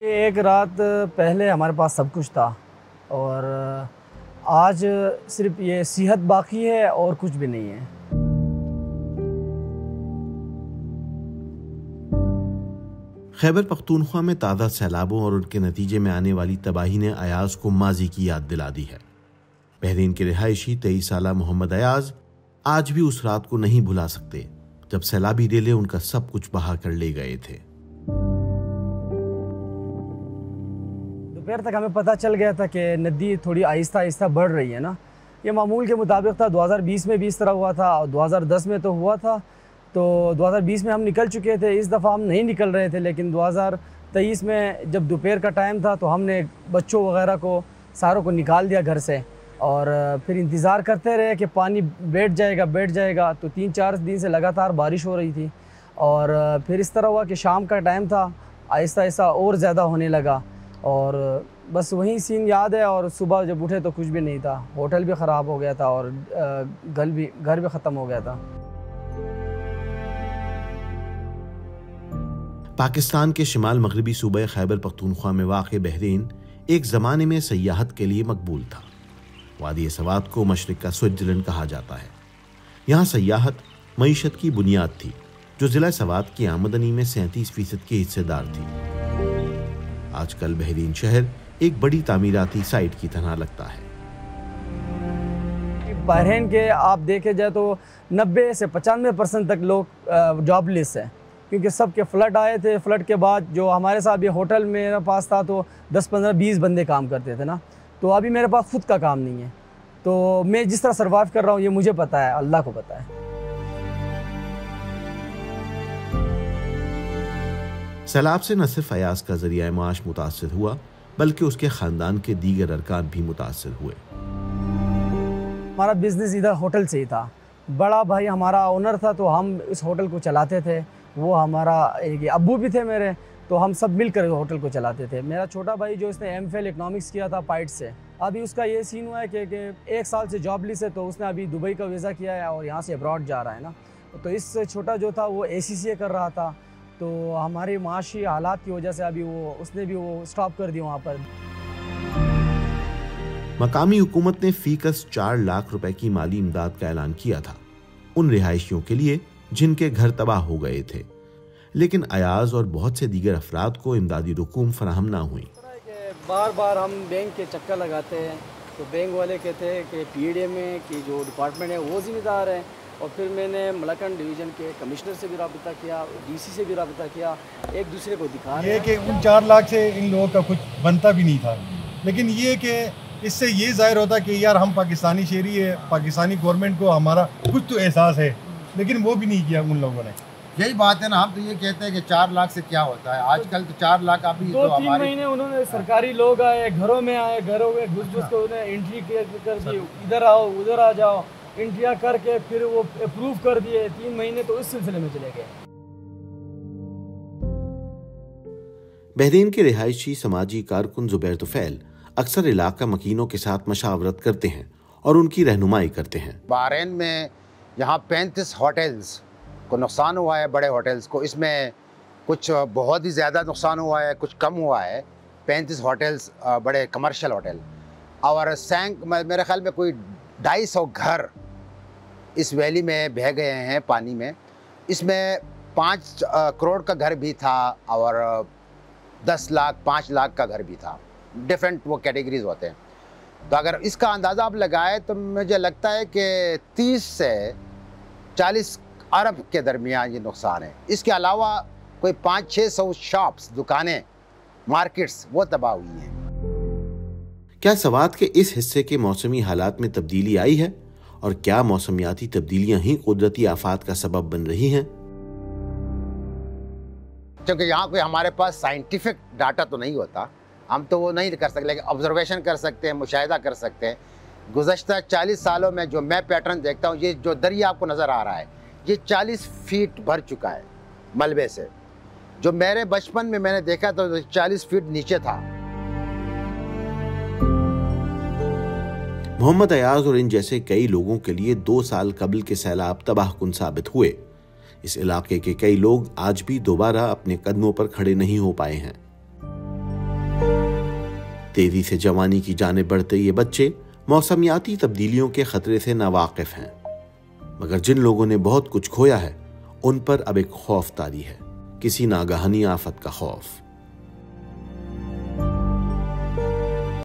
एक रात पहले हमारे पास सब कुछ था और आज सिर्फ ये सेहत बाकी है और कुछ भी नहीं है। खैबर पख्तूनख्वा में ताज़ा सैलाबों और उनके नतीजे में आने वाली तबाही ने अयाज को माजी की याद दिला दी है। बहरीन के रिहायशी 23 साला मोहम्मद अयाज आज भी उस रात को नहीं भुला सकते जब सैलाबी रेले उनका सब कुछ बहा कर ले गए थे। दोपहर तक हमें पता चल गया था कि नदी थोड़ी आहिस्ता आहिस्ता बढ़ रही है ना। ये मामूल के मुताबिक था। 2020 में भी इस तरह हुआ था और 2010 में तो हुआ था। तो 2020 में हम निकल चुके थे, इस दफ़ा हम नहीं निकल रहे थे। लेकिन 2023 में जब दोपहर का टाइम था तो हमने बच्चों वगैरह को सारों को निकाल दिया घर से और फिर इंतज़ार करते रहे कि पानी बैठ जाएगा। तो 3-4 दिन से लगातार बारिश हो रही थी और फिर इस तरह हुआ कि शाम का टाइम था, आहिस्ता आहिस्ता और ज़्यादा होने लगा और बस वही सीन याद है। और सुबह जब उठे तो कुछ भी नहीं था, होटल भी ख़राब हो गया था और घर भी ख़त्म हो गया था। पाकिस्तान के शिमाल मगरबी सूबे खैबर पख्तूनख्वा में वाक़ बहरीन एक ज़माने में सयाहत के लिए मकबूल था। वादी सवात को मशरिक़ का स्विट्ज़रलैंड कहा जाता है। यहाँ सयाहत मईशत की बुनियाद थी जो ज़िला सवात की आमदनी में 37% की हिस्सेदार थी। आजकल बहरीन शहर एक बड़ी तामीराती साइट की तरह लगता है। बहरीन के आप देखे जाए तो 90 से 95% तक लोग जॉबलेस हैं क्योंकि सबके फ्लड आए थे। फ्लड के बाद जो हमारे साथ ये होटल मेरे पास था तो 10-15-20 बंदे काम करते थे ना। तो अभी मेरे पास खुद का काम नहीं है। तो मैं जिस तरह सर्वाइव कर रहा हूँ ये मुझे पता है, अल्लाह को पता है। सैलाब से न सिर्फ अयाज का जरिया माश मुतासिर हुआ बल्कि उसके ख़ानदान के दीगर अरकान भी मुतासिर हुए। हमारा बिज़नेस इधर होटल से ही था। बड़ा भाई हमारा ओनर था तो हम इस होटल को चलाते थे। वो हमारा एक अब्बू भी थे मेरे, तो हम सब मिलकर होटल को चलाते थे। मेरा छोटा भाई जो इसने एमफिल इकोनॉमिक्स किया था पाइट से, अभी उसका ये सीन हुआ है कि 1 साल से जॉबलेस है। तो उसने अभी दुबई का वीज़ा किया है और यहाँ से अब्रॉड जा रहा है ना। तो इस छोटा जो था वो ACCA कर रहा था। तो हमारी माशी हालात की वजह से अभी उसने भी स्टॉप कर दिया वहाँ पर। मकामी हुकूमत ने फीकस 4 लाख रुपए की माली इमदाद का ऐलान किया था उन रिहायशियों के लिए जिनके घर तबाह हो गए थे, लेकिन अयाज और बहुत से दीगर अफराद को इमदादी रकूम फराहम ना हुई। बार बार हम बैंक के चक्कर लगाते हैं तो बैंक वाले कहते हैं कि PDA में की जो डिपार्टमेंट है वो जिम्मेदार है। और फिर मैंने मलकन डिवीज़न के कमिश्नर से भी रब्ता किया, DC से भी रब्ता किया, एक दूसरे को दिखा ये कि उन 4 लाख से इन लोगों का कुछ बनता भी नहीं था। लेकिन ये कि इससे ये जाहिर होता कि यार हम पाकिस्तानी शहरी है, पाकिस्तानी गवर्नमेंट को हमारा कुछ तो एहसास है, लेकिन वो भी नहीं किया उन लोगों ने। यही बात है ना, हम तो ये कहते हैं कि 4 लाख से क्या होता है। आजकल तो 4 लाख अभी 2-3 महीने उन्होंने सरकारी लोग आए, घरों में घुस के उन्हें एंट्री कर दी, इधर आओ उधर आ जाओ, एंट्रिया करके फिर वो अप्रूव कर दिए। 3 महीने तो इस सिलसिले में चले गए। बहरीन के रिहायशी समाजी कारकुन जुबैर तुफैल अक्सर इलाका मकीनों के साथ मशावरत करते हैं और उनकी रहनुमाई करते हैं। बहरीन में यहाँ 35 होटल्स को नुकसान हुआ है, बड़े होटल्स को। इसमें कुछ बहुत ही ज़्यादा नुकसान हुआ है, कुछ कम हुआ है। 35 होटल्स बड़े कमर्शियल होटल और मेरे ख्याल में कोई 250 घर इस वैली में बह गए हैं पानी में। इसमें 5 करोड़ का घर भी था और 10 लाख 5 लाख का घर भी था। डिफरेंट वो कैटेगरीज होते हैं। तो अगर इसका अंदाज़ा आप लगाए तो मुझे लगता है कि 30 से 40 अरब के दरमियान ये नुकसान है। इसके अलावा कोई 500-600 शॉप्स, दुकानें, मार्केट्स वो तबाह हुई हैं। क्या सवात के इस हिस्से के मौसमी हालात में तब्दीली आई है और क्या मौसमियाती तब्दीलियां ही कुदरती आफात का सबब बन रही हैं? क्योंकि यहाँ कोई हमारे पास साइंटिफिक डाटा तो नहीं होता, हम तो वो नहीं कर सकते, लेकिन ऑब्जर्वेशन कर सकते हैं, मुशाहिदा कर सकते हैं। गुज़श्ता 40 सालों में जो मैं पैटर्न देखता हूँ, ये जो दरिया आपको नज़र आ रहा है ये 40 फीट भर चुका है मलबे से। जो मेरे बचपन में मैंने देखा तो 40 फीट नीचे था। मोहम्मद अयाज और इन जैसे कई लोगों के लिए 2 साल कबल के सैलाब तबाहकुन साबित हुए। इस इलाके के कई लोग आज भी दोबारा अपने कदमों पर खड़े नहीं हो पाए हैं। तेजी से जवानी की जानिब बढ़ते ये बच्चे मौसमियाती तब्दीलियों के खतरे से नावाकिफ हैं, मगर जिन लोगों ने बहुत कुछ खोया है उन पर अब एक खौफ तारी है, किसी नागहानी आफत का खौफ।